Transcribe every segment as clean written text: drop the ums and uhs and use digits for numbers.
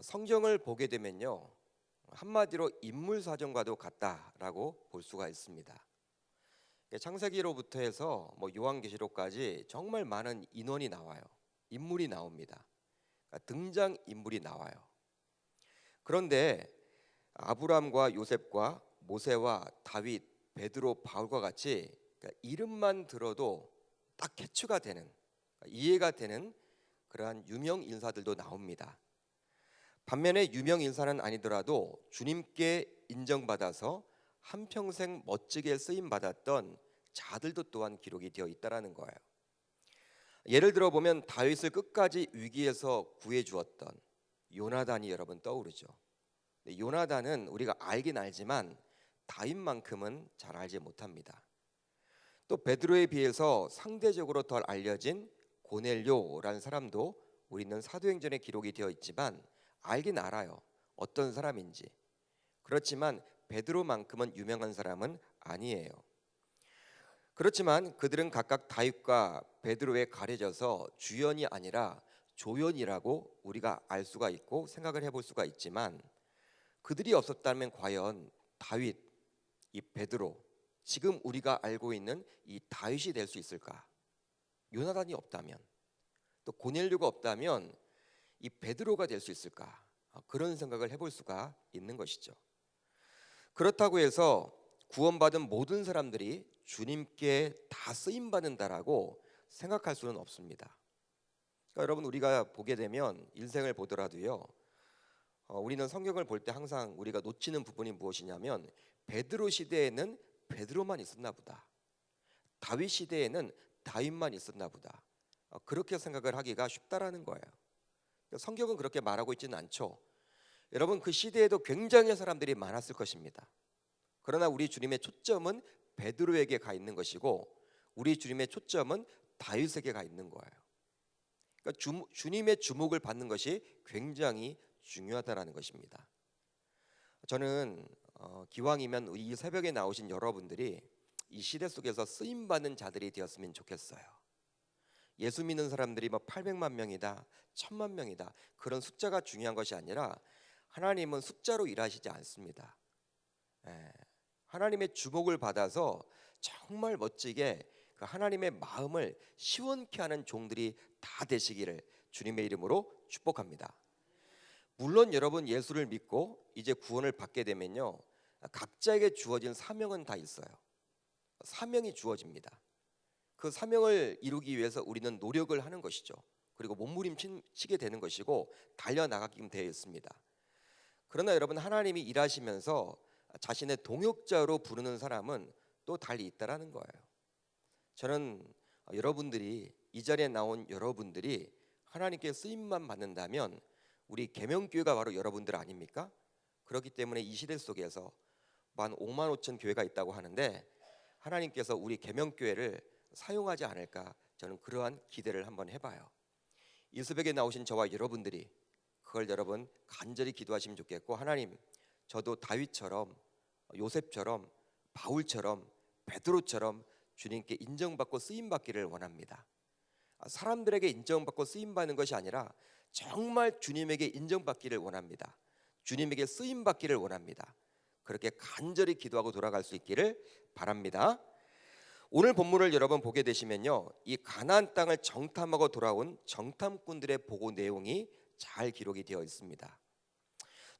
성경을 보게 되면요, 한마디로 인물 사전과도 같다라고 볼 수가 있습니다. 창세기로부터 해서 요한계시록까지 정말 많은 인원이 나와요. 인물이 나옵니다. 등장 인물이 나와요. 그런데 아브람과 요셉과 모세와 다윗, 베드로, 바울과 같이 이름만 들어도 딱 캐치가 되는, 이해가 되는 그러한 유명 인사들도 나옵니다. 반면에 유명 인사는 아니더라도 주님께 인정받아서 한평생 멋지게 쓰임 받았던 자들도 또한 기록이 되어 있다라는 거예요. 예를 들어 보면 다윗을 끝까지 위기에서 구해 주었던 요나단이 여러분 떠오르죠. 요나단은 우리가 알긴 알지만 다윗만큼은 잘 알지 못합니다. 또 베드로에 비해서 상대적으로 덜 알려진 고넬료라는 사람도 우리는 사도행전에 기록이 되어 있지만 알긴 알아요. 어떤 사람인지. 그렇지만 베드로만큼은 유명한 사람은 아니에요. 그렇지만 그들은 각각 다윗과 베드로에 가려져서 주연이 아니라 조연이라고 우리가 알 수가 있고 생각을 해볼 수가 있지만, 그들이 없었다면 과연 다윗, 이 베드로, 지금 우리가 알고 있는 이 다윗이 될 수 있을까? 요나단이 없다면, 또 고넬료가 없다면 이 베드로가 될 수 있을까? 그런 생각을 해볼 수가 있는 것이죠. 그렇다고 해서 구원받은 모든 사람들이 주님께 다 쓰임 받는다라고 생각할 수는 없습니다. 그러니까 여러분, 우리가 보게 되면 인생을 보더라도요, 우리는 성경을 볼 때 항상 우리가 놓치는 부분이 무엇이냐면, 베드로 시대에는 베드로만 있었나 보다, 다윗 시대에는 다윗만 있었나 보다, 그렇게 생각을 하기가 쉽다라는 거예요. 성경은 그렇게 말하고 있지는 않죠. 여러분, 그 시대에도 굉장히 사람들이 많았을 것입니다. 그러나 우리 주님의 초점은 베드로에게 가 있는 것이고, 우리 주님의 초점은 다윗에게 가 있는 거예요. 그러니까 주님의 주목을 받는 것이 굉장히 중요하다는 것입니다. 저는 기왕이면 이 새벽에 나오신 여러분들이 이 시대 속에서 쓰임받는 자들이 되었으면 좋겠어요. 예수 믿는 사람들이 800만 명이다, 1000만 명이다, 그런 숫자가 중요한 것이 아니라 하나님은 숫자로 일하시지 않습니다. 하나님의 주목을 받아서 정말 멋지게 그 하나님의 마음을 시원케 하는 종들이 다 되시기를 주님의 이름으로 축복합니다. 물론 여러분, 예수를 믿고 이제 구원을 받게 되면요, 각자에게 주어진 사명은 다 있어요. 사명이 주어집니다. 그 사명을 이루기 위해서 우리는 노력을 하는 것이죠. 그리고 몸부림치게 되는 것이고 달려나가기ም 되어 있습니다. 그러나 여러분, 하나님이 일하시면서 자신의 동역자로 부르는 사람은 또 달리 있다라는 거예요. 저는 여러분들이, 이 자리에 나온 여러분들이 하나님께 쓰임만 받는다면 우리 계명교회가 바로 여러분들 아닙니까? 그렇기 때문에 이 시대 속에서 5만 5천 교회가 있다고 하는데 하나님께서 우리 계명교회를 사용하지 않을까, 저는 그러한 기대를 한번 해봐요. 이 새벽에 나오신 저와 여러분들이 그걸 여러분 간절히 기도하시면 좋겠고, 하나님, 저도 다윗처럼, 요셉처럼, 바울처럼, 베드로처럼 주님께 인정받고 쓰임받기를 원합니다. 사람들에게 인정받고 쓰임받는 것이 아니라 정말 주님에게 인정받기를 원합니다. 주님에게 쓰임받기를 원합니다. 그렇게 간절히 기도하고 돌아갈 수 있기를 바랍니다. 오늘 본문을 여러분 보게 되시면요, 이 가나안 땅을 정탐하고 돌아온 정탐꾼들의 보고 내용이 잘 기록이 되어 있습니다.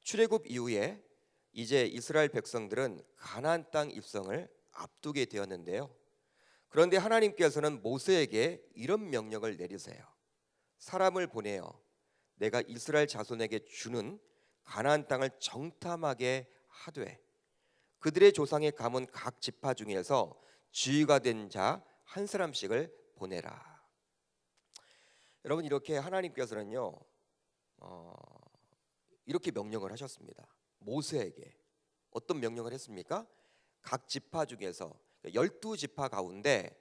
출애굽 이후에 이제 이스라엘 백성들은 가나안 땅 입성을 앞두게 되었는데요, 그런데 하나님께서는 모세에게 이런 명령을 내리세요. 사람을 보내어 내가 이스라엘 자손에게 주는 가나안 땅을 정탐하게 하되 그들의 조상의 가문 각 지파 중에서 지위가 된 자 한 사람씩을 보내라. 여러분, 이렇게 하나님께서는요, 이렇게 명령을 하셨습니다. 모세에게 어떤 명령을 했습니까? 각 지파 중에서 12지파 가운데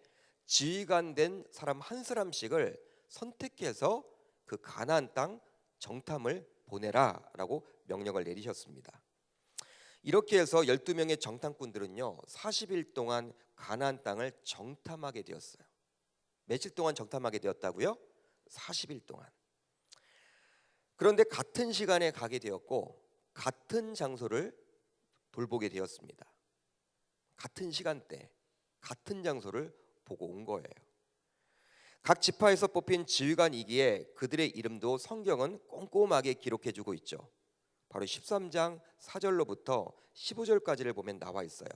지휘관 된 사람 한 사람씩을 선택해서 그 가나안 땅 정탐을 보내라라고 명령을 내리셨습니다. 이렇게 해서 12명의 정탐꾼들은요, 40일 동안 가나안 땅을 정탐하게 되었어요. 며칠 동안 정탐하게 되었다고요? 40일 동안. 그런데 같은 시간에 가게 되었고 같은 장소를 돌보게 되었습니다. 같은 시간대, 같은 장소를 보고 온 거예요. 각 지파에서 뽑힌 지휘관이기에 그들의 이름도 성경은 꼼꼼하게 기록해주고 있죠. 바로 13장 4절로부터 15절까지를 보면 나와 있어요.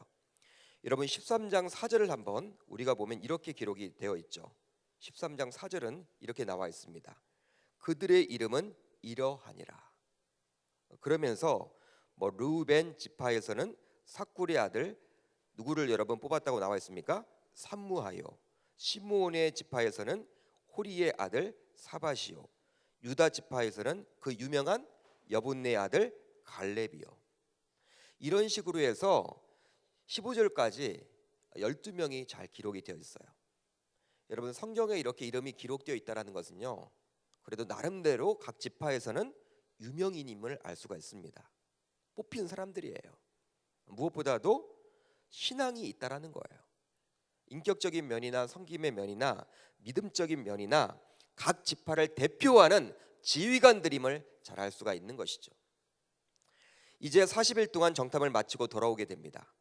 여러분 13장 4절을 한번 우리가 보면 이렇게 기록이 되어 있죠. 13장 4절은 이렇게 나와 있습니다. 그들의 이름은 이러하니라. 그러면서 르우벤 지파에서는 삭굴의 아들 누구를 여러분 뽑았다고 나와 있습니까? 삼무하요. 시므온의 지파에서는 호리의 아들 사바시요. 유다 지파에서는 그 유명한 여분네 아들 갈렙이요. 이런 식으로 해서 15절까지 12명이 잘 기록이 되어 있어요. 여러분 성경에 이렇게 이름이 기록되어 있다는 것은요, 그래도 나름대로 각 지파에서는 유명인임을 알 수가 있습니다. 뽑힌 사람들이에요. 무엇보다도 신앙이 있다라는 거예요. 인격적인 면이나 섬김의 면이나 믿음적인 면이나 각 지파를 대표하는 지휘관들임을 잘 알 수가 있는 것이죠. 이제 40일 동안 정탐을 마치고 돌아오게 됩니다.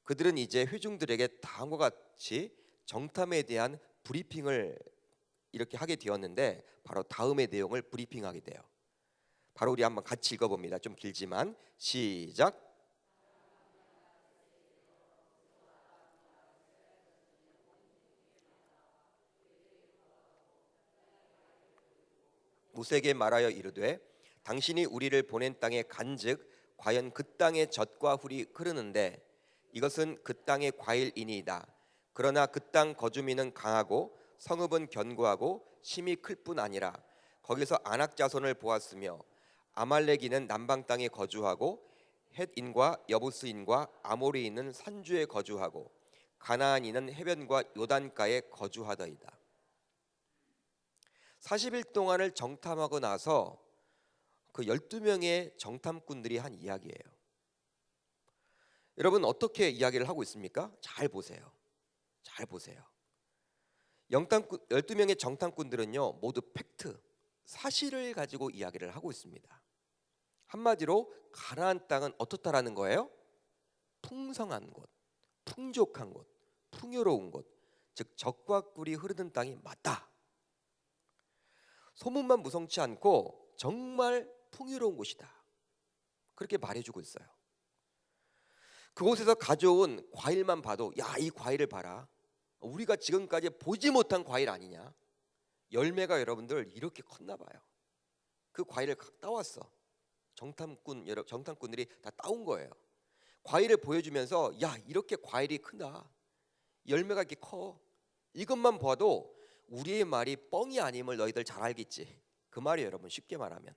그들은 이제 회중들에게 다음과 같이 정탐에 대한 브리핑을 이렇게 하게 되었는데, 바로 다음의 내용을 브리핑하게 돼요. 바로 우리 한번 같이 읽어봅니다. 좀 길지만 시작. 모세에게 말하여 이르되 당신이 우리를 보낸 땅에 간즉 과연 그 땅의 젖과 훌이 흐르는데 이것은 그 땅의 과일이니이다. 그러나 그 땅 거주민은 강하고 성읍은 견고하고 심이 클 뿐 아니라 거기서 아낙 자손을 보았으며 아말렉인은 남방 땅에 거주하고 헷인과 여부스인과 아모리인은 산주에 거주하고 가나안인은 해변과 요단가에 거주하더이다. 40일 동안을 정탐하고 나서 그 12명의 정탐꾼들이 한 이야기예요. 여러분 어떻게 이야기를 하고 있습니까? 잘 보세요. 잘 보세요. 12명의 정탐꾼들은요 모두 팩트, 사실을 가지고 이야기를 하고 있습니다. 한마디로 가나안 땅은 어떻다라는 거예요? 풍성한 곳, 풍족한 곳, 풍요로운 곳, 즉 젖과 꿀이 흐르는 땅이 맞다. 소문만 무성치 않고 정말 풍요로운 곳이다. 그렇게 말해주고 있어요. 그곳에서 가져온 과일만 봐도 야, 이 과일을 봐라. 우리가 지금까지 보지 못한 과일 아니냐. 열매가 이렇게 컸나 봐요. 그 과일을 따왔어. 정탐꾼들이 다 따온 거예요. 과일을 보여주면서 야, 이렇게 과일이 크다. 열매가 이렇게 커. 이것만 봐도 우리의 말이 뻥이 아님을 너희들 잘 알겠지. 그 말이에요, 여러분. 쉽게 말하면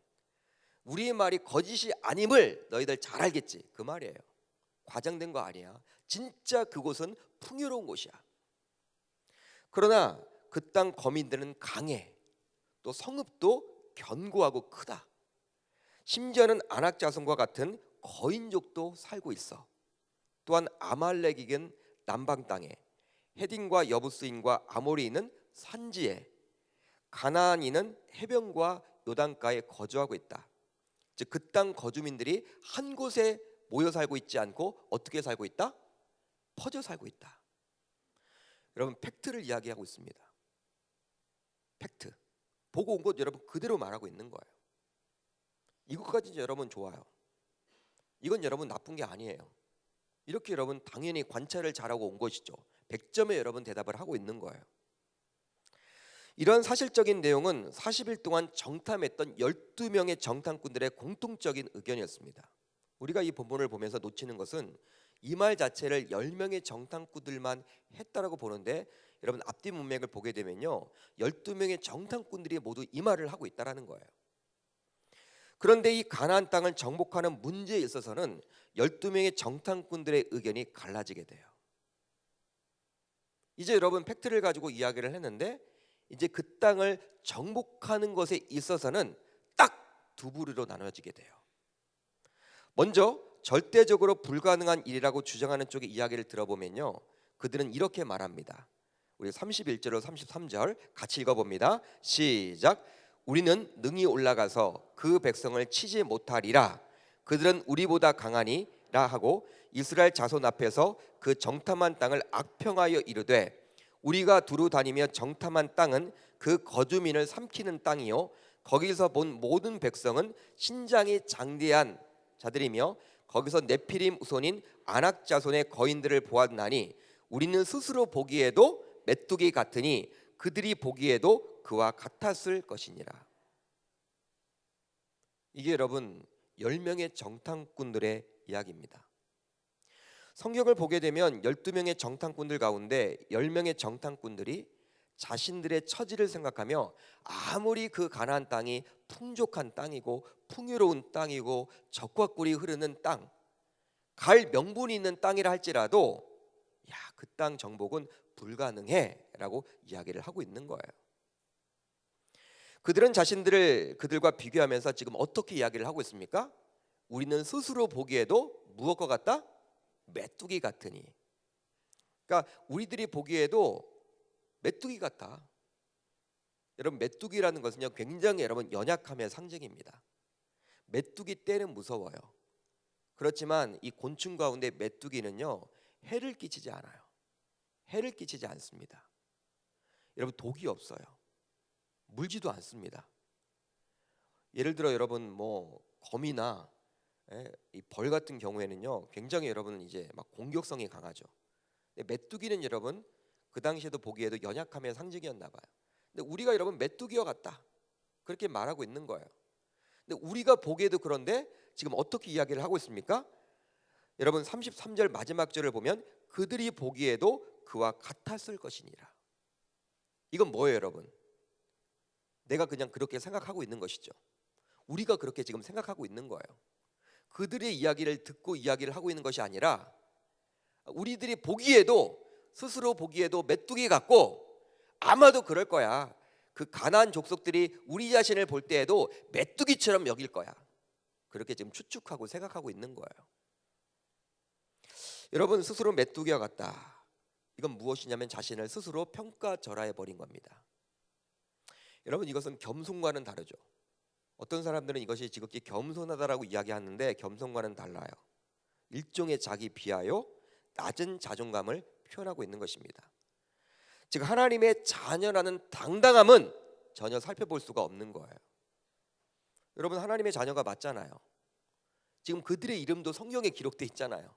우리의 말이 거짓이 아님을 너희들 잘 알겠지. 그 말이에요. 과장된 거 아니야. 진짜 그곳은 풍요로운 곳이야. 그러나 그 땅 거민들은 강해. 또 성읍도 견고하고 크다. 심지어는 아낙 자손과 같은 거인족도 살고 있어. 또한 아말렉이긴 남방 땅에, 헷인과 여부스인과 아모리인은 산지에, 가나안인은 해변과 요단가에 거주하고 있다. 즉 그 땅 거주민들이 한 곳에 모여 살고 있지 않고 어떻게 살고 있다? 퍼져 살고 있다. 여러분 팩트를 이야기하고 있습니다. 팩트. 보고 온 것 여러분 그대로 말하고 있는 거예요. 이것까지 여러분 좋아요. 이건 여러분 나쁜 게 아니에요. 이렇게 여러분 당연히 관찰을 잘하고 온 것이죠. 100점에 여러분 대답을 하고 있는 거예요. 이런 사실적인 내용은 40일 동안 정탐했던 12명의 정탐꾼들의 공통적인 의견이었습니다. 우리가 이 본문을 보면서 놓치는 것은 이 말 자체를 10명의 정탐꾼들만 했다라고 보는데, 여러분 앞뒤 문맥을 보게 되면요 12명의 정탐꾼들이 모두 이 말을 하고 있다라는 거예요. 그런데 이 가나안 땅을 정복하는 문제에 있어서는 12명의 정탐꾼들의 의견이 갈라지게 돼요. 이제 여러분 팩트를 가지고 이야기를 했는데, 이제 그 땅을 정복하는 것에 있어서는 딱 두 부류로 나눠지게 돼요. 먼저 절대적으로 불가능한 일이라고 주장하는 쪽의 이야기를 들어보면요 그들은 이렇게 말합니다. 우리 31절로 33절 같이 읽어봅니다. 시작. 우리는 능히 올라가서 그 백성을 치지 못하리라. 그들은 우리보다 강하니라 하고 이스라엘 자손 앞에서 그 정탐한 땅을 악평하여 이르되 우리가 두루 다니며 정탐한 땅은 그 거주민을 삼키는 땅이요 거기서 본 모든 백성은 신장이 장대한 자들이며 거기서 네피림 후손인 아낙 자손의 거인들을 보았나니 우리는 스스로 보기에도 메뚜기 같으니 그들이 보기에도 그와 같았을 것이니라. 이게 여러분 10명의 정탐꾼들의 이야기입니다. 성경을 보게 되면 12명의 정탐꾼들 가운데 10명의 정탐꾼들이 자신들의 처지를 생각하며 아무리 그 가나안 땅이 풍족한 땅이고 풍요로운 땅이고 적과 꿀이 흐르는 땅, 갈 명분이 있는 땅이라 할지라도 그 땅 정복은 불가능해라고 이야기를 하고 있는 거예요. 그들은 자신들을 그들과 비교하면서 지금 어떻게 이야기를 하고 있습니까? 우리는 스스로 보기에도 무엇과 같다? 메뚜기 같으니. 그러니까 우리들이 보기에도 메뚜기 같다. 여러분 메뚜기라는 것은요 굉장히 여러분 연약함의 상징입니다. 메뚜기 떼는 무서워요. 그렇지만 이 곤충 가운데 메뚜기는요 해를 끼치지 않아요. 해를 끼치지 않습니다. 여러분 독이 없어요. 물지도 않습니다. 예를 들어 여러분 뭐 거미나 이 벌 같은 경우에는요 굉장히 여러분 이제 막 공격성이 강하죠. 근데 메뚜기는 여러분 그 당시에도 보기에도 연약함의 상징이었나 봐요. 근데 우리가 여러분 메뚜기와 같다 그렇게 말하고 있는 거예요. 근데 우리가 보기에도 그런데 지금 어떻게 이야기를 하고 있습니까? 여러분 33절 마지막 절을 보면 그들이 보기에도 그와 같았을 것이니라. 이건 뭐예요 여러분? 내가 그냥 그렇게 생각하고 있는 것이죠. 우리가 그렇게 지금 생각하고 있는 거예요. 그들의 이야기를 듣고 이야기를 하고 있는 것이 아니라 우리들이 보기에도 스스로 보기에도 메뚜기 같고 아마도 그럴 거야. 그 가나안 족속들이 우리 자신을 볼 때에도 메뚜기처럼 여길 거야. 그렇게 지금 추측하고 생각하고 있는 거예요. 여러분 스스로 메뚜기와 같다. 이건 무엇이냐면 자신을 스스로 평가절하해 버린 겁니다. 여러분 이것은 겸손과는 다르죠. 어떤 사람들은 이것이 지극히 겸손하다라고 이야기하는데 겸손과는 달라요. 일종의 자기 비하요 낮은 자존감을 표현하고 있는 것입니다. 즉 하나님의 자녀라는 당당함은 전혀 살펴볼 수가 없는 거예요. 여러분 하나님의 자녀가 맞잖아요. 지금 그들의 이름도 성경에 기록되어 있잖아요.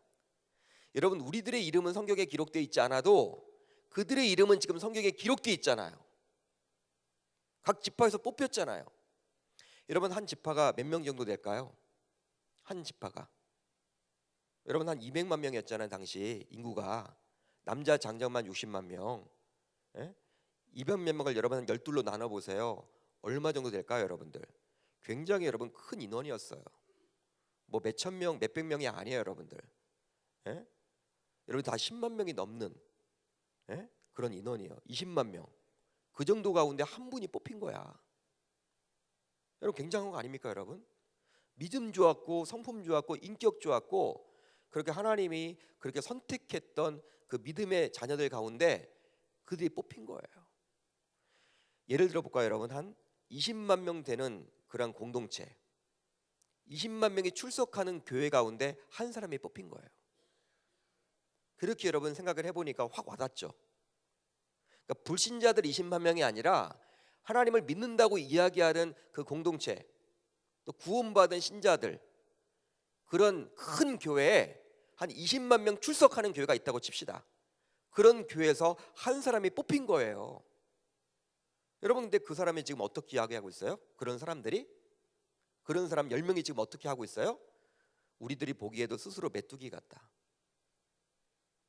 여러분 우리들의 이름은 성경에 기록되어 있지 않아도 그들의 이름은 지금 성경에 기록되어 있잖아요. 각 지파에서 뽑혔잖아요. 여러분 한 지파가 몇 명 정도 될까요? 한 지파가 여러분 한 200만 명이었잖아요. 당시 인구가 남자 장정만 60만 명. 200몇 명을 여러분 한 12로 나눠보세요. 얼마 정도 될까요 여러분들? 굉장히 여러분 큰 인원이었어요. 뭐 몇천 명 몇백 명이 아니에요 여러분들. 여러분 다 10만 명이 넘는 그런 인원이에요. 20만 명. 그 정도 가운데 한 분이 뽑힌 거야. 여러분 굉장한 거 아닙니까 여러분? 믿음 좋았고 성품 좋았고 인격 좋았고 그렇게 하나님이 그렇게 선택했던 그 믿음의 자녀들 가운데 그들이 뽑힌 거예요. 예를 들어 볼까요 여러분? 한 20만 명 되는 그런 공동체 20만 명이 출석하는 교회 가운데 한 사람이 뽑힌 거예요. 그렇게 여러분 생각을 해보니까 확 와닿죠. 그러니까 불신자들 20만 명이 아니라 하나님을 믿는다고 이야기하는 그 공동체 또 구원받은 신자들 그런 큰 교회에 한 20만 명 출석하는 교회가 있다고 칩시다. 그런 교회에서 한 사람이 뽑힌 거예요. 여러분 근데 그 사람이 지금 어떻게 이야기하고 있어요? 그런 사람들이 그런 사람 10명이 지금 어떻게 하고 있어요? 우리들이 보기에도 스스로 메뚜기 같다.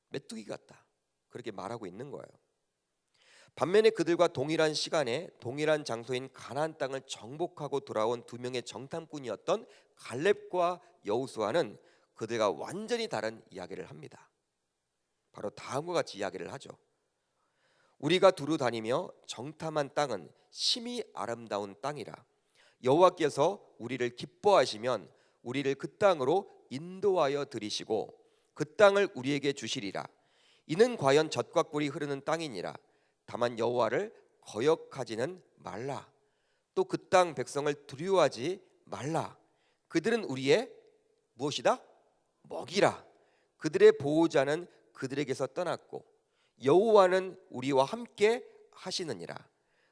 메뚜기 같다. 그렇게 말하고 있는 거예요. 반면에 그들과 동일한 시간에 동일한 장소인 가나안 땅을 정복하고 돌아온 두 명의 정탐꾼이었던 갈렙과 여호수아는 그들과 완전히 다른 이야기를 합니다. 바로 다음과 같이 이야기를 하죠. 우리가 두루 다니며 정탐한 땅은 심히 아름다운 땅이라. 여호와께서 우리를 기뻐하시면 우리를 그 땅으로 인도하여 들이시고 그 땅을 우리에게 주시리라. 이는 과연 젖과 꿀이 흐르는 땅이니라. 다만 여호와를 거역하지는 말라. 또 그 땅 백성을 두려워하지 말라. 그들은 우리의 무엇이다? 먹이라. 그들의 보호자는 그들에게서 떠났고 여호와는 우리와 함께 하시느니라.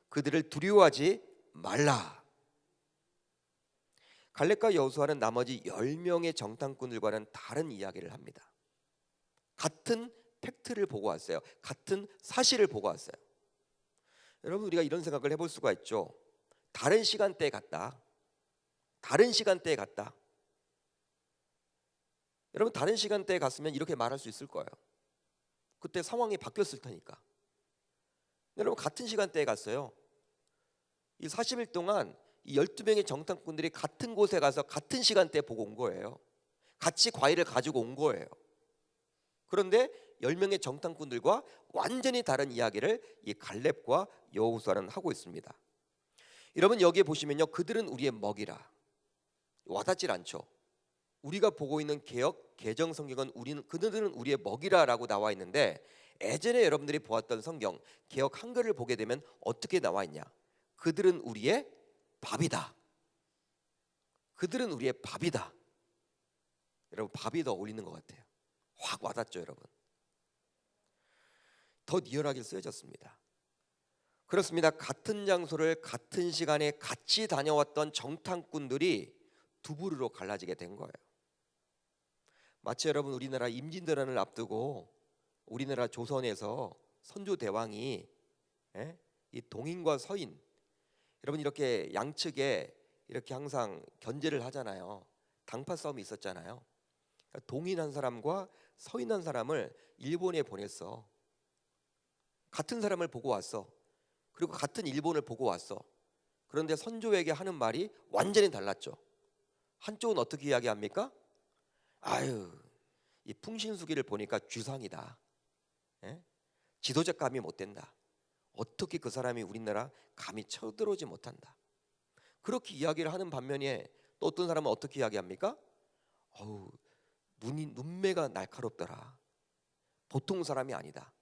그들을 두려워하지 말라. 갈렙과 여호수아는 나머지 10명의 정탐꾼들과는 다른 이야기를 합니다. 같은 팩트를 보고 왔어요. 같은 사실을 보고 왔어요. 여러분, 우리가 이런 생각을 해볼 수가 있죠. 다른 시간대에 갔다. 다른 시간대에 갔다. 여러분, 다른 시간대에 갔으면 이렇게 말할 수 있을 거예요. 그때 상황이 바뀌었을 테니까. 여러분, 같은 시간대에 갔어요. 이 40일 동안 이 12명의 정탐꾼들이 같은 곳에 가서 같은 시간대에 보고 온 거예요. 같이 과일을 가지고 온 거예요. 그런데 10명의 정탐꾼들과 완전히 다른 이야기를 이 갈렙과 여호수아는 하고 있습니다. 여러분, 여기에 보시면요, 그들은 우리의 먹이라. 와닿질 않죠. 우리가 보고 있는 개역 개정 성경은 그들은 우리의 먹이라라고 나와 있는데, 예전에 여러분들이 보았던 성경 개역 한글을 보게 되면 어떻게 나와 있냐? 그들은 우리의 밥이다. 그들은 우리의 밥이다. 여러분, 밥이 더 어울리는 것 같아요. 확 와닿죠, 여러분. 더 리얼하게 쓰여졌습니다. 그렇습니다. 같은 장소를 같은 시간에 같이 다녀왔던 정탐꾼들이 두 부류로 갈라지게 된 거예요. 마치 여러분, 우리나라 임진왜란을 앞두고 우리나라 조선에서 선조 대왕이 이 동인과 서인, 여러분 이렇게 양측에 이렇게 항상 견제를 하잖아요. 당파 싸움이 있었잖아요. 그러니까 동인 한 사람과 서인 한 사람을 일본에 보냈어. 같은 사람을 보고 왔어. 그리고 같은 일본을 보고 왔어. 그런데 선조에게 하는 말이 완전히 달랐죠. 한쪽은 어떻게 이야기합니까? 아유, 이 풍신수기를 보니까 쥐상이다. 지도적 감이 못 된다. 어떻게 그 사람이 우리나라 감히 쳐들어오지 못한다. 그렇게 이야기를 하는 반면에 또 어떤 사람은 어떻게 이야기합니까? 어우, 눈매가 날카롭더라. 보통 사람이 아니다.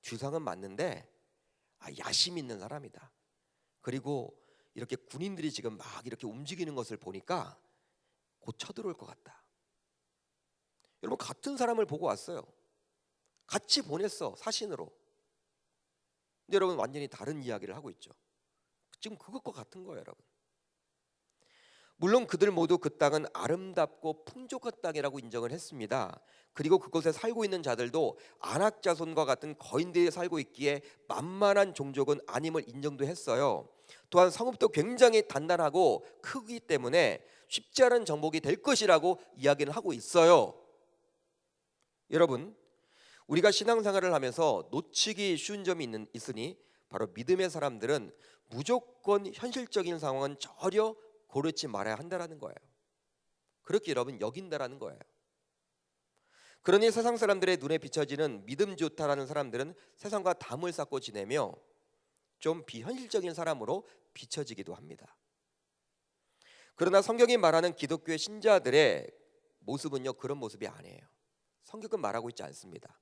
쥐상은 맞는데 야심 있는 사람이다. 그리고 이렇게 군인들이 지금 막 이렇게 움직이는 것을 보니까 곧 쳐들어올 것 같다. 여러분, 같은 사람을 보고 왔어요. 같이 보냈어, 사신으로. 근데 여러분, 완전히 다른 이야기를 하고 있죠. 지금 그것과 같은 거예요, 여러분. 물론 그들 모두 그 땅은 아름답고 풍족한 땅이라고 인정을 했습니다. 그리고 그곳에 살고 있는 자들도 아낙 자손과 같은 거인들이 살고 있기에 만만한 종족은 아님을 인정도 했어요. 또한 성읍도 굉장히 단단하고 크기 때문에 쉽지 않은 정복이 될 것이라고 이야기를 하고 있어요. 여러분, 우리가 신앙생활을 하면서 놓치기 쉬운 점이 있으니 바로 믿음의 사람들은 무조건 현실적인 상황은 전혀 고르지 말아야 한다라는 거예요. 그렇게 여러분 여긴다라는 거예요. 그러니 세상 사람들의 눈에 비춰지는 믿음 좋다라는 사람들은 세상과 담을 쌓고 지내며 좀 비현실적인 사람으로 비춰지기도 합니다. 그러나 성경이 말하는 기독교의 신자들의 모습은요, 그런 모습이 아니에요. 성경은 말하고 있지 않습니다.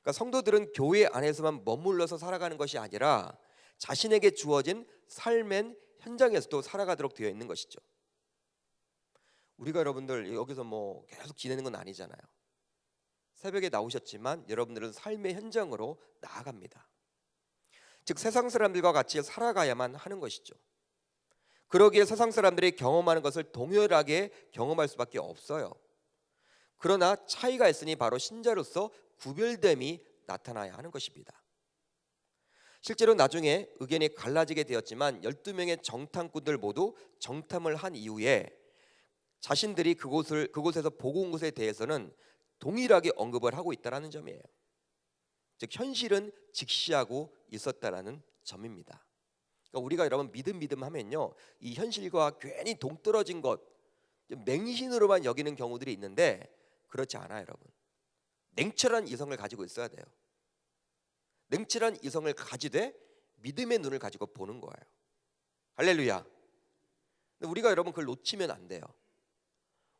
그러니까 성도들은 교회 안에서만 머물러서 살아가는 것이 아니라 자신에게 주어진 삶의 현장에서도 살아가도록 되어 있는 것이죠. 우리가 여러분들 여기서 뭐 계속 지내는 건 아니잖아요. 새벽에 나오셨지만 여러분들은 삶의 현장으로 나아갑니다. 즉 세상 사람들과 같이 살아가야만 하는 것이죠. 그러기에 세상 사람들이 경험하는 것을 동일하게 경험할 수밖에 없어요. 그러나 차이가 있으니 바로 신자로서 구별됨이 나타나야 하는 것입니다. 실제로 나중에 의견이 갈라지게 되었지만 12명의 정탐꾼들 모두 정탐을 한 이후에 자신들이 그곳에서 보고 온 것에 대해서는 동일하게 언급을 하고 있다는 점이에요. 즉 현실은 직시하고 있었다라는 점입니다. 그러니까 우리가 여러분 믿음 하면요, 이 현실과 괜히 동떨어진 것, 맹신으로만 여기는 경우들이 있는데 그렇지 않아요, 여러분. 냉철한 이성을 가지고 있어야 돼요. 냉철한 이성을 가지되 믿음의 눈을 가지고 보는 거예요. 할렐루야. 근데 우리가 여러분 그걸 놓치면 안 돼요.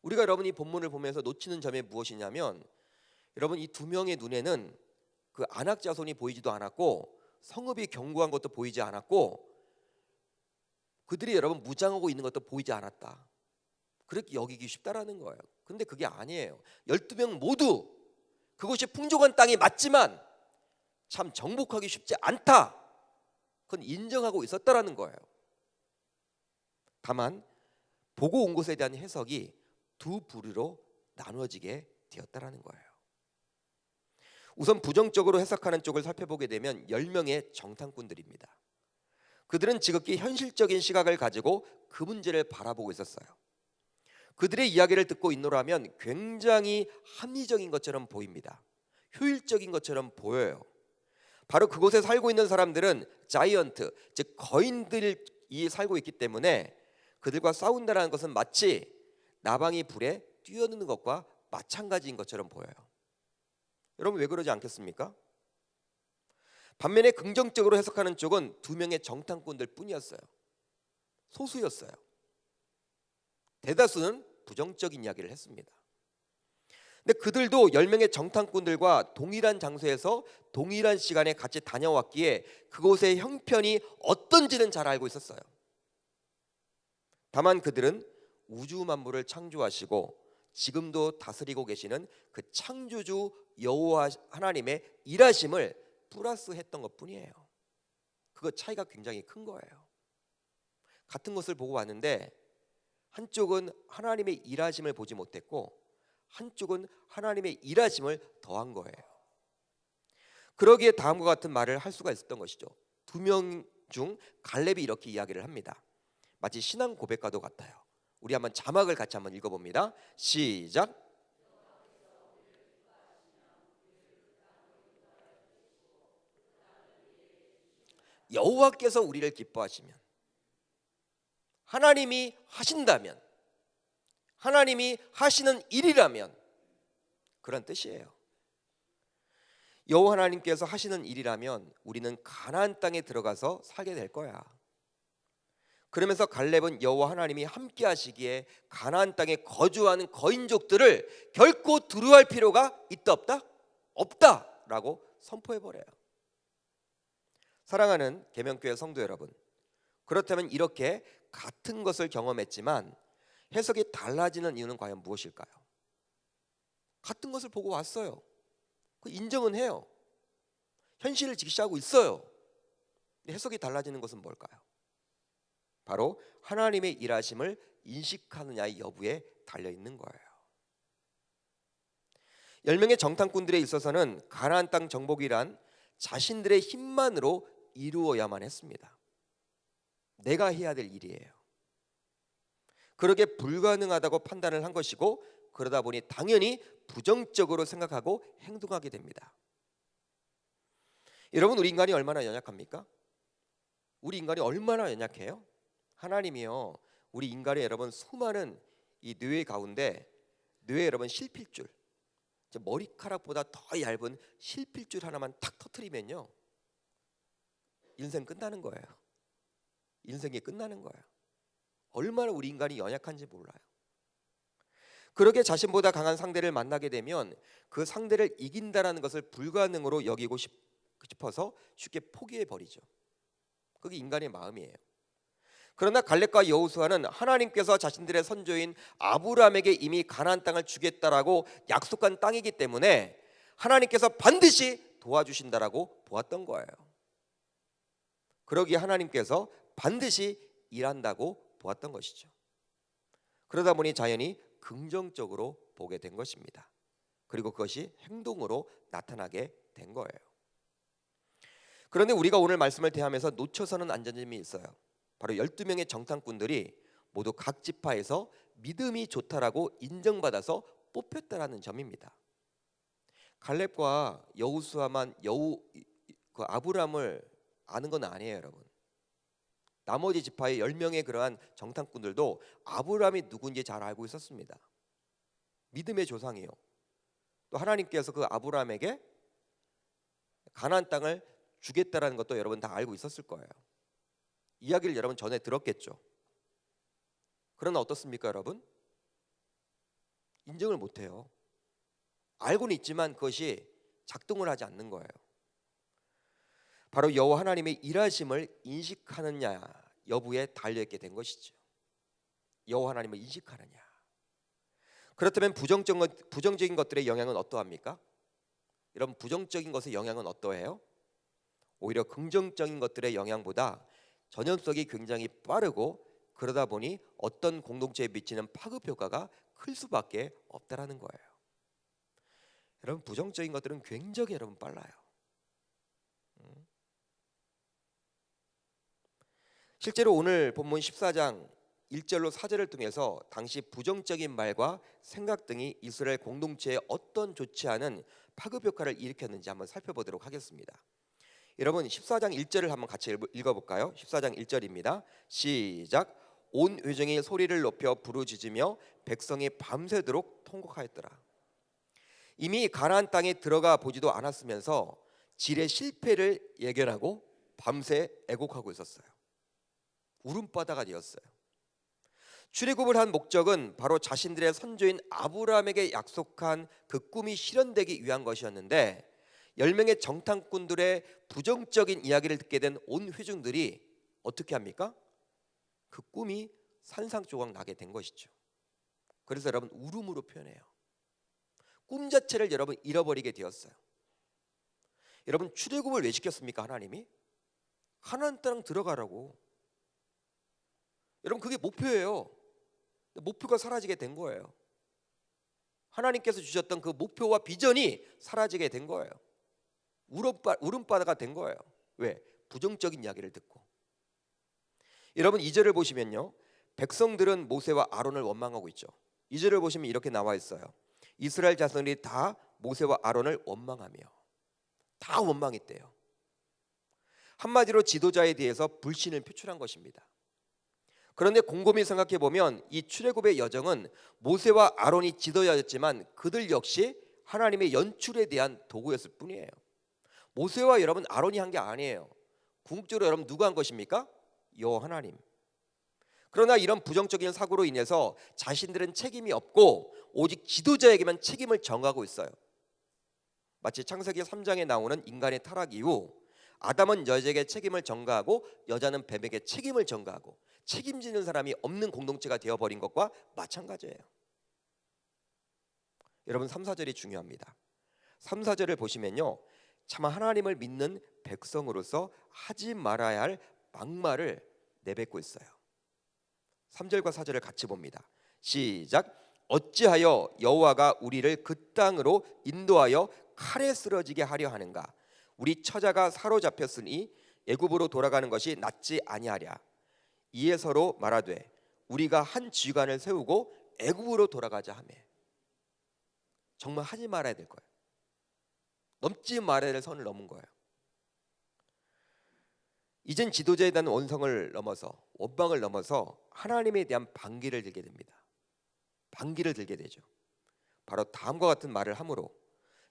우리가 여러분 이 본문을 보면서 놓치는 점이 무엇이냐면, 여러분 이 두 명의 눈에는 그 아낙 자손이 보이지도 않았고 성읍이 견고한 것도 보이지 않았고 그들이 여러분 무장하고 있는 것도 보이지 않았다. 그렇게 여기기 쉽다라는 거예요. 근데 그게 아니에요. 12명 모두 그곳이 풍족한 땅이 맞지만 참 정복하기 쉽지 않다. 그건 인정하고 있었다라는 거예요. 다만 보고 온 것에 대한 해석이 두 부류로 나누어지게 되었다라는 거예요. 우선 부정적으로 해석하는 쪽을 살펴보게 되면 10명의 정탐꾼들입니다. 그들은 지극히 현실적인 시각을 가지고 그 문제를 바라보고 있었어요. 그들의 이야기를 듣고 있노라면 굉장히 합리적인 것처럼 보입니다. 효율적인 것처럼 보여요. 바로 그곳에 살고 있는 사람들은 자이언트, 즉 거인들이 살고 있기 때문에 그들과 싸운다는 것은 마치 나방이 불에 뛰어드는 것과 마찬가지인 것처럼 보여요. 여러분 왜 그러지 않겠습니까? 반면에 긍정적으로 해석하는 쪽은 2명의 정탐꾼들 뿐이었어요. 소수였어요. 대다수는 부정적인 이야기를 했습니다. 근데 그들도 10명의 정탐꾼들과 동일한 장소에서 동일한 시간에 같이 다녀왔기에 그곳의 형편이 어떤지는 잘 알고 있었어요. 다만 그들은 우주 만물을 창조하시고 지금도 다스리고 계시는 그 창조주 여호와 하나님의 일하심을 플러스했던 것뿐이에요. 그거 차이가 굉장히 큰 거예요. 같은 것을 보고 왔는데 한쪽은 하나님의 일하심을 보지 못했고 한쪽은 하나님의 일하심을 더한 거예요. 그러기에 다음과 같은 말을 할 수가 있었던 것이죠. 2명 중 갈렙이 이렇게 이야기를 합니다. 마치 신앙 고백과도 같아요. 우리 한번 자막을 같이 한번 읽어봅니다. 시작. 여호와께서 우리를 기뻐하시면, 하나님이 하신다면, 하나님이 하시는 일이라면 그런 뜻이에요. 여호와 하나님께서 하시는 일이라면 우리는 가나안 땅에 들어가서 살게 될 거야. 그러면서 갈렙은 여호와 하나님이 함께 하시기에 가나안 땅에 거주하는 거인족들을 결코 두려워할 필요가 있다 없다? 없다라고 선포해 버려요. 사랑하는 계명교회 성도 여러분, 그렇다면 이렇게 같은 것을 경험했지만 해석이 달라지는 이유는 과연 무엇일까요? 같은 것을 보고 왔어요. 그 인정은 해요. 현실을 직시하고 있어요. 해석이 달라지는 것은 뭘까요? 바로 하나님의 일하심을 인식하느냐의 여부에 달려있는 거예요. 10명의 정탐꾼들에 있어서는 가나안 땅 정복이란 자신들의 힘만으로 이루어야만 했습니다. 내가 해야 될 일이에요. 그러게 불가능하다고 판단을 한 것이고 그러다 보니 당연히 부정적으로 생각하고 행동하게 됩니다. 여러분, 우리 인간이 얼마나 연약합니까? 우리 인간이 얼마나 연약해요? 하나님이요, 우리 인간의 여러분 수많은 이 뇌 가운데 뇌에 여러분 실필줄, 머리카락보다 더 얇은 실필줄 하나만 탁 터트리면요 인생 끝나는 거예요. 인생이 끝나는 거예요. 얼마나 우리 인간이 연약한지 몰라요. 그렇게 자신보다 강한 상대를 만나게 되면 그 상대를 이긴다라는 것을 불가능으로 여기고 싶어서 쉽게 포기해 버리죠. 그게 인간의 마음이에요. 그러나 갈렙과 여호수아는 하나님께서 자신들의 선조인 아브라함에게 이미 가나안 땅을 주겠다라고 약속한 땅이기 때문에 하나님께서 반드시 도와주신다라고 보았던 거예요. 그러기에 하나님께서 반드시 일한다고 보았던 것이죠. 그러다 보니 자연히 긍정적으로 보게 된 것입니다. 그리고 그것이 행동으로 나타나게 된 거예요. 그런데 우리가 오늘 말씀을 대하면서 놓쳐서는 안 되는 점이 있어요. 바로 12명의 정탐꾼들이 모두 각 지파에서 믿음이 좋다라고 인정받아서 뽑혔다라는 점입니다. 갈렙과 여호수아만 그 아브라함을 아는 건 아니에요, 여러분. 나머지 지파의 10명의 그러한 정탐꾼들도 아브라함이 누군지 잘 알고 있었습니다. 믿음의 조상이요. 또 하나님께서 그 아브라함에게 가나안 땅을 주겠다라는 것도 여러분 다 알고 있었을 거예요. 이야기를 여러분 전에 들었겠죠. 그러나 어떻습니까, 여러분? 인정을 못해요. 알고는 있지만 그것이 작동을 하지 않는 거예요. 바로 여호와 하나님의 일하심을 인식하느냐, 여부에 달려있게 된 것이죠. 여호와 하나님을 인식하느냐. 그렇다면 부정적인 것들의 영향은 어떠합니까? 여러분, 부정적인 것의 영향은 어떠해요? 오히려 긍정적인 것들의 영향보다 전염성이 굉장히 빠르고, 그러다 보니 어떤 공동체에 미치는 파급 효과가 클 수밖에 없다라는 거예요. 여러분, 부정적인 것들은 굉장히 여러분 빨라요. 실제로 오늘 본문 14장 1절로 4절을 통해서 당시 부정적인 말과 생각 등이 이스라엘 공동체에 어떤 좋지 않은 파급 효과를 일으켰는지 한번 살펴보도록 하겠습니다. 여러분, 14장 1절을 한번 같이 읽어볼까요? 14장 1절입니다. 시작. 온 회중이 소리를 높여 부르짖으며 백성이 밤새도록 통곡하였더라. 이미 가나안 땅에 들어가 보지도 않았으면서 질의 실패를 예견하고 밤새 애곡하고 있었어요. 울음바다가 되었어요. 출애굽을 한 목적은 바로 자신들의 선조인 아브라함에게 약속한 그 꿈이 실현되기 위한 것이었는데, 10명의 정탐꾼들의 부정적인 이야기를 듣게 된 온 회중들이 어떻게 합니까? 그 꿈이 산산조각 나게 된 것이죠. 그래서 여러분, 울음으로 표현해요. 꿈 자체를 여러분 잃어버리게 되었어요. 여러분, 출애굽을 왜 시켰습니까? 하나님이 가나안 땅 들어가라고. 여러분, 그게 목표예요. 목표가 사라지게 된 거예요. 하나님께서 주셨던 그 목표와 비전이 사라지게 된 거예요. 울음바다가 된 거예요. 왜? 부정적인 이야기를 듣고. 여러분, 2절을 보시면요, 백성들은 모세와 아론을 원망하고 있죠. 2절을 보시면 이렇게 나와 있어요. 이스라엘 자손들이 다 모세와 아론을 원망하며, 다 원망했대요. 한마디로 지도자에 대해서 불신을 표출한 것입니다. 그런데 곰곰이 생각해 보면 이 출애굽의 여정은 모세와 아론이 지도자였지만 그들 역시 하나님의 연출에 대한 도구였을 뿐이에요. 모세와 여러분 아론이 한 게 아니에요. 궁극적으로 여러분 누가 한 것입니까? 여호와 하나님. 그러나 이런 부정적인 사고로 인해서 자신들은 책임이 없고 오직 지도자에게만 책임을 전가하고 있어요. 마치 창세기 3장에 나오는 인간의 타락 이후 아담은 여자에게 책임을 전가하고 여자는 뱀에게 책임을 전가하고 책임지는 사람이 없는 공동체가 되어버린 것과 마찬가지예요. 여러분, 3, 4절이 중요합니다. 3, 4절을 보시면요, 참 하나님을 믿는 백성으로서 하지 말아야 할 막말을 내뱉고 있어요. 3절과 4절을 같이 봅니다. 시작. 어찌하여 여호와가 우리를 그 땅으로 인도하여 칼에 쓰러지게 하려 하는가? 우리 처자가 사로잡혔으니 애굽으로 돌아가는 것이 낫지 아니하랴. 이에 서로 말하되 우리가 한 지휘관을 세우고 애굽으로 돌아가자 하며. 정말 하지 말아야 될 거예요. 넘지 말아야 될 선을 넘은 거예요. 이젠 지도자에 대한 원성을 넘어서, 원망을 넘어서 하나님에 대한 반기를 들게 됩니다. 반기를 들게 되죠. 바로 다음과 같은 말을 함으로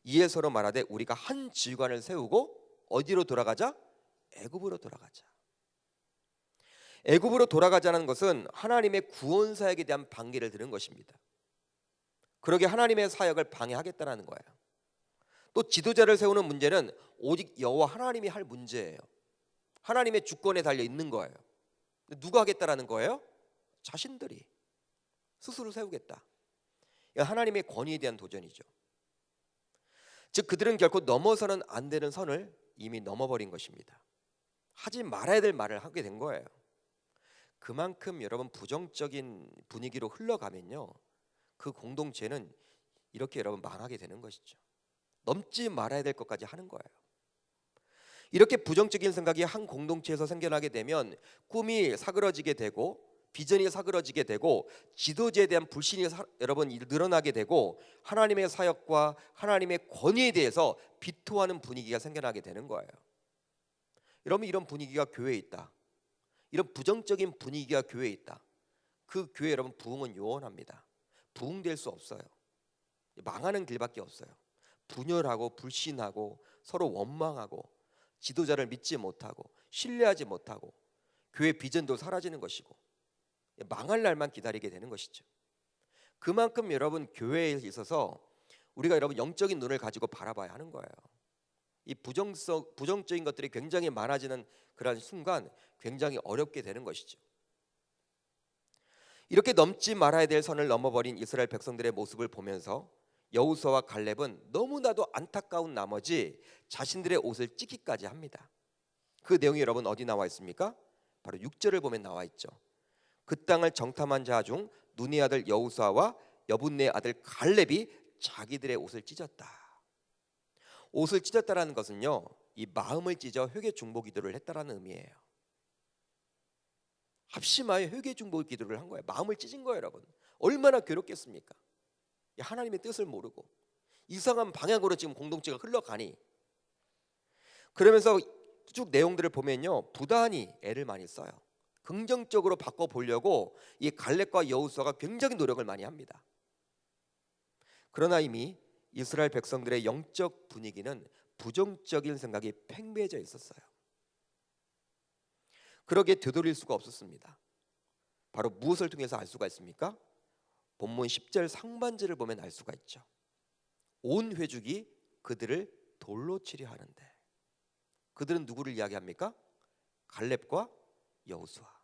이에 서로 말하되 우리가 한 지휘관을 세우고 어디로 돌아가자? 애굽으로 돌아가자. 애굽으로 돌아가자는 것은 하나님의 구원 사역에 대한 반기를 드는 것입니다. 그러게 하나님의 사역을 방해하겠다는 거예요. 또 지도자를 세우는 문제는 오직 여호와 하나님이 할 문제예요. 하나님의 주권에 달려 있는 거예요. 누가 하겠다라는 거예요? 자신들이 스스로 세우겠다. 하나님의 권위에 대한 도전이죠. 즉 그들은 결코 넘어서는 안 되는 선을 이미 넘어버린 것입니다. 하지 말아야 될 말을 하게 된 거예요. 그만큼 여러분 부정적인 분위기로 흘러가면요, 그 공동체는 이렇게 여러분 망하게 되는 것이죠. 넘지 말아야 될 것까지 하는 거예요. 이렇게 부정적인 생각이 한 공동체에서 생겨나게 되면 꿈이 사그러지게 되고 비전이 사그러지게 되고 지도자에 대한 불신이 여러분 늘어나게 되고 하나님의 사역과 하나님의 권위에 대해서 비토하는 분위기가 생겨나게 되는 거예요. 여러분, 이런 분위기가 교회에 있다. 이런 부정적인 분위기가 교회에 있다. 그 교회 여러분 부흥은 요원합니다. 부흥될 수 없어요. 망하는 길밖에 없어요. 분열하고 불신하고 서로 원망하고 지도자를 믿지 못하고 신뢰하지 못하고 교회 비전도 사라지는 것이고 망할 날만 기다리게 되는 것이죠. 그만큼 여러분 교회에 있어서 우리가 여러분 영적인 눈을 가지고 바라봐야 하는 거예요. 이 부정적인 것들이 굉장히 많아지는 그런 순간 굉장히 어렵게 되는 것이죠. 이렇게 넘지 말아야 될 선을 넘어버린 이스라엘 백성들의 모습을 보면서 여호수아와 갈렙은 너무나도 안타까운 나머지 자신들의 옷을 찢기까지 합니다. 그 내용이 여러분 어디 나와 있습니까? 바로 6절을 보면 나와 있죠. 그 땅을 정탐한 자 중 눈의 아들 여호수아와 여분네의 아들 갈렙이 자기들의 옷을 찢었다. 옷을 찢었다라는 것은요, 이 마음을 찢어 회개 중보 기도를 했다라는 의미예요. 합심하여 회개 중보 기도를 한 거예요. 마음을 찢은 거예요, 여러분. 얼마나 괴롭겠습니까? 하나님의 뜻을 모르고 이상한 방향으로 지금 공동체가 흘러가니, 그러면서 쭉 내용들을 보면요, 부단히 애를 많이 써요. 긍정적으로 바꿔보려고 이 갈렙과 여호수아가 굉장히 노력을 많이 합니다. 그러나 이미 이스라엘 백성들의 영적 분위기는 부정적인 생각이 팽배해져 있었어요. 그러기에 되돌릴 수가 없었습니다. 바로 무엇을 통해서 알 수가 있습니까? 본문 10절 상반절을 보면 알 수가 있죠. 온 회중이 그들을 돌로 치려 하는데, 그들은 누구를 이야기합니까? 갈렙과 여호수아.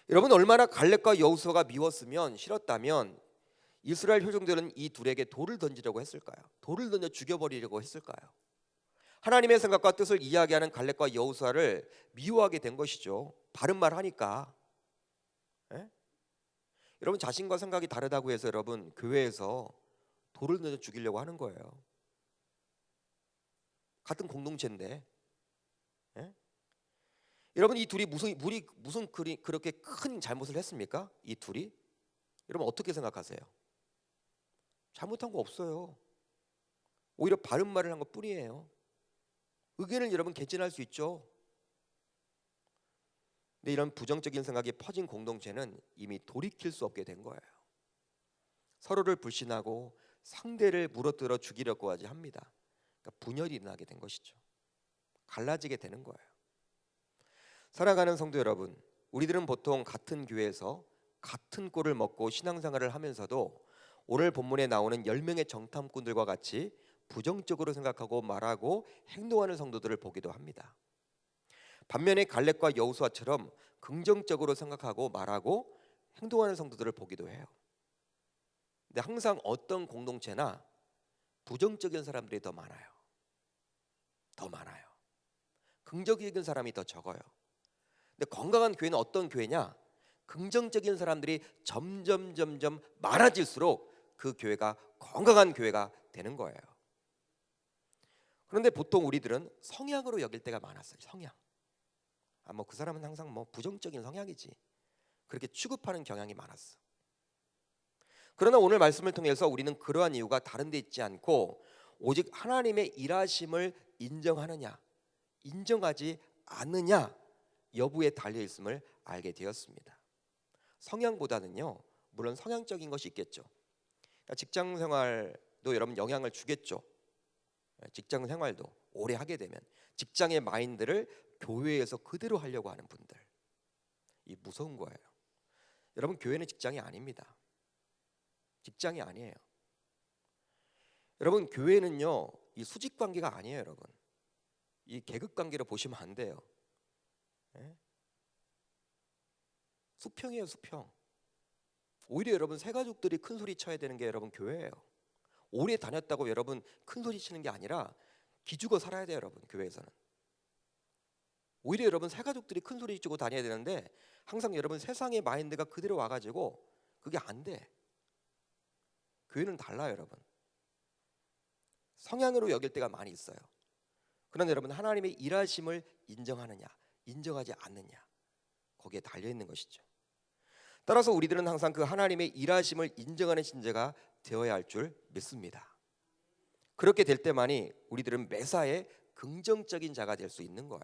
여러분, 얼마나 갈렙과 여호수아가 미웠으면, 싫었다면 이스라엘 회중들은 이 둘에게 돌을 던지려고 했을까요? 돌을 던져 죽여버리려고 했을까요? 하나님의 생각과 뜻을 이야기하는 갈렙과 여호수아를 미워하게 된 것이죠. 바른 말 하니까. 예? 여러분, 자신과 생각이 다르다고 해서 여러분 교회에서 돌을 던져 죽이려고 하는 거예요. 같은 공동체인데. 예? 여러분, 이 둘이 무슨 그렇게 큰 잘못을 했습니까? 이 둘이? 여러분 어떻게 생각하세요? 잘못한 거 없어요. 오히려 바른 말을 한 것 뿐이에요. 의견을 여러분 개진할 수 있죠. 근데 이런 부정적인 생각이 퍼진 공동체는 이미 돌이킬 수 없게 된 거예요. 서로를 불신하고 상대를 물어뜯어 죽이려고 하지 합니다. 그러니까 분열이 일어나게 된 것이죠. 갈라지게 되는 거예요. 사랑하는 성도 여러분, 우리들은 보통 같은 교회에서 같은 꼴을 먹고 신앙생활을 하면서도 오늘 본문에 나오는 10명의 정탐꾼들과 같이 부정적으로 생각하고 말하고 행동하는 성도들을 보기도 합니다. 반면에 갈렙과 여호수아처럼 긍정적으로 생각하고 말하고 행동하는 성도들을 보기도 해요. 근데 항상 어떤 공동체나 부정적인 사람들이 더 많아요. 더 많아요. 긍정적인 사람이 더 적어요. 근데 건강한 교회는 어떤 교회냐? 긍정적인 사람들이 점점 많아질수록 그 교회가 건강한 교회가 되는 거예요. 그런데 보통 우리들은 성향으로 여길 때가 많았어요. 성향. 뭐 그 사람은 항상 뭐 부정적인 성향이지, 그렇게 취급하는 경향이 많았어. 그러나 오늘 말씀을 통해서 우리는 그러한 이유가 다른 데 있지 않고 오직 하나님의 일하심을 인정하느냐, 인정하지 않느냐 여부에 달려 있음을 알게 되었습니다. 성향보다는요, 물론 성향적인 것이 있겠죠. 직장 생활도 여러분 영향을 주겠죠. 직장 생활도 오래 하게 되면 직장의 마인드를 교회에서 그대로 하려고 하는 분들, 이 무서운 거예요. 여러분, 교회는 직장이 아닙니다. 직장이 아니에요. 여러분, 교회는요, 이 수직 관계가 아니에요. 여러분, 이 계급 관계로 보시면 안 돼요. 예? 수평이에요, 수평. 오히려 여러분, 새 가족들이 큰 소리 쳐야 되는 게 여러분 교회예요. 오래 다녔다고 여러분 큰 소리 치는 게 아니라 기죽어 살아야 돼요. 여러분, 교회에서는 오히려 여러분 새 가족들이 큰 소리 치고 다녀야 되는데 항상 여러분 세상의 마인드가 그대로 와가지고 그게 안 돼. 교회는 달라요. 여러분, 성향으로 여길 때가 많이 있어요. 그런데 여러분, 하나님의 일하심을 인정하느냐 인정하지 않느냐, 거기에 달려 있는 것이죠. 따라서 우리들은 항상 그 하나님의 일하심을 인정하는 신자가 되어야 할 줄 믿습니다. 그렇게 될 때만이 우리들은 매사에 긍정적인 자가 될 수 있는 거예요.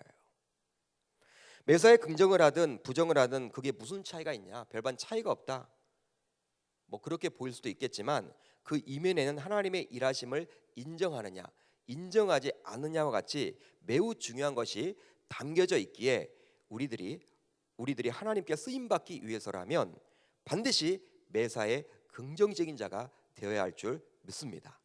매사에 긍정을 하든 부정을 하든 그게 무슨 차이가 있냐? 별반 차이가 없다. 뭐 그렇게 보일 수도 있겠지만 그 이면에는 하나님의 일하심을 인정하느냐 인정하지 않느냐와 같이 매우 중요한 것이 담겨져 있기에 우리들이 하나님께 쓰임받기 위해서라면 반드시 매사에 긍정적인 자가 되어야 할 줄 믿습니다.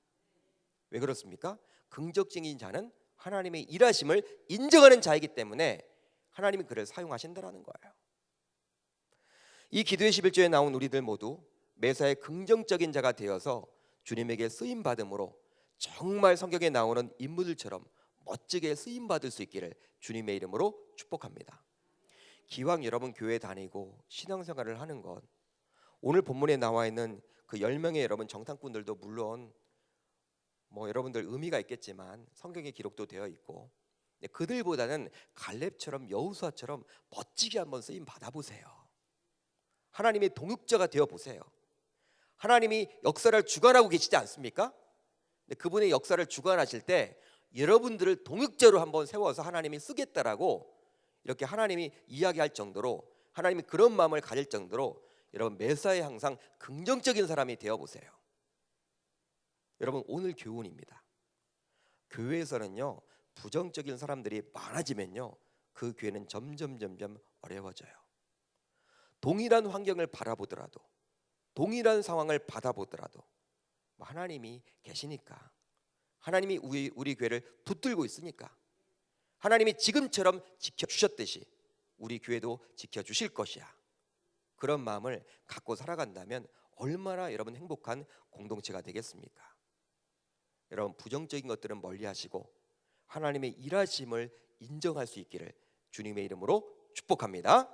왜 그렇습니까? 긍정적인 자는 하나님의 일하심을 인정하는 자이기 때문에 하나님이 그를 사용하신다라는 거예요. 이 기도의 11조에 나온 우리들 모두 매사에 긍정적인 자가 되어서 주님에게 쓰임 받음으로 정말 성경에 나오는 인물들처럼 멋지게 쓰임 받을 수 있기를 주님의 이름으로 축복합니다. 기왕 여러분 교회 다니고 신앙생활을 하는 것, 오늘 본문에 나와 있는 그 10명의 여러분 정탐꾼들도 물론 여러분들 의미가 있겠지만 성경에 기록도 되어 있고, 그들보다는 갈렙처럼 여호수아처럼 멋지게 한번 쓰임 받아보세요. 하나님의 동역자가 되어 보세요. 하나님이 역사를 주관하고 계시지 않습니까? 그분의 역사를 주관하실 때 여러분들을 동역자로 한번 세워서 하나님이 쓰겠다라고 이렇게 하나님이 이야기할 정도로, 하나님이 그런 마음을 가질 정도로 여러분 매사에 항상 긍정적인 사람이 되어 보세요. 여러분 오늘 교훈입니다. 교회에서는요 부정적인 사람들이 많아지면요 그 교회는 점점 어려워져요. 동일한 환경을 바라보더라도, 동일한 상황을 받아보더라도 하나님이 계시니까, 하나님이 우리 교회를 붙들고 있으니까, 하나님이 지금처럼 지켜주셨듯이 우리 교회도 지켜주실 것이야. 그런 마음을 갖고 살아간다면 얼마나 여러분 행복한 공동체가 되겠습니까? 여러분 부정적인 것들은 멀리하시고 하나님의 일하심을 인정할 수 있기를 주님의 이름으로 축복합니다.